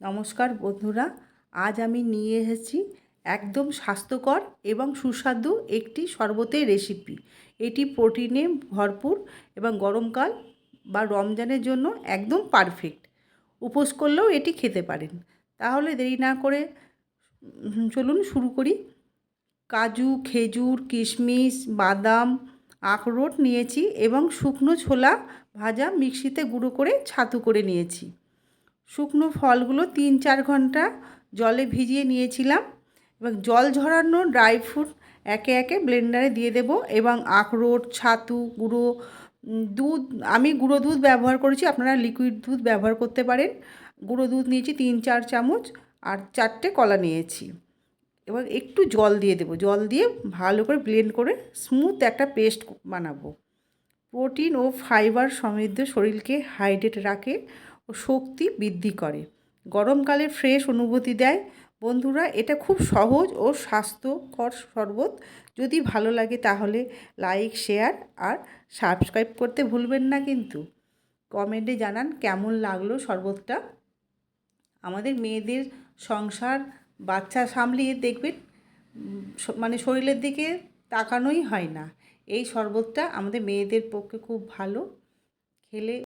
নমস্কার বন্ধুরা, আজ আমি নিয়ে এসেছি একদম স্বাস্থ্যকর এবং সুস্বাদু একটি শরবতের রেসিপি। এটি প্রোটিনে ভরপুর এবং গরমকাল বা রমজানের জন্য একদম পারফেক্ট। উপোস করলেও এটি খেতে পারেন। তাহলে দেরি না করে চলুন শুরু করি। কাজু, খেজুর, কিশমিশ, বাদাম, আখরোট নিয়েছি এবং শুকনো ছোলা ভাজা মিক্সিতে গুঁড়ো করে ছাতু করে নিয়েছি। শুকনো ফলগুলো ৩-৪ ঘন্টা জলে ভিজিয়ে নিয়েছিলাম এবং জল ঝরানো ড্রাই ফ্রুট একে একে ব্লেন্ডারে দিয়ে দেব এবং আখরোট, ছাতু, গুঁড়ো দুধ, আমি গুঁড়ো দুধ ব্যবহার করেছি, আপনারা লিকুইড দুধ ব্যবহার করতে পারেন। গুঁড়ো দুধ নিয়েছি ৩-৪ চামচ আর 4টে কলা নিয়েছি। এবার একটু জল দিয়ে দেবো, জল দিয়ে ভালো করে ব্লেন্ড করে স্মুথ একটা পেস্ট বানাবো। প্রোটিন ও ফাইবার সমৃদ্ধ শরীরকে হাইড্রেট রাখে ও শক্তি বৃদ্ধি করে, গরমকালে ফ্রেশ অনুভূতি দেয়। বন্ধুরা, এটা খুব সহজ ও স্বাস্থ্যকর শরবত। যদি ভালো লাগে তাহলে লাইক, শেয়ার আর সাবস্ক্রাইব করতে ভুলবেন না কিন্তু। কমেন্টে জানান কেমন লাগলো শরবতটা। আমাদের মেয়েদের সংসার, বাচ্চা সামলিয়ে দেখবেন মানে শরীরের দিকে তাকানোই হয় না। এই শরবতটা আমাদের মেয়েদের পক্ষে খুব ভালো। খেলে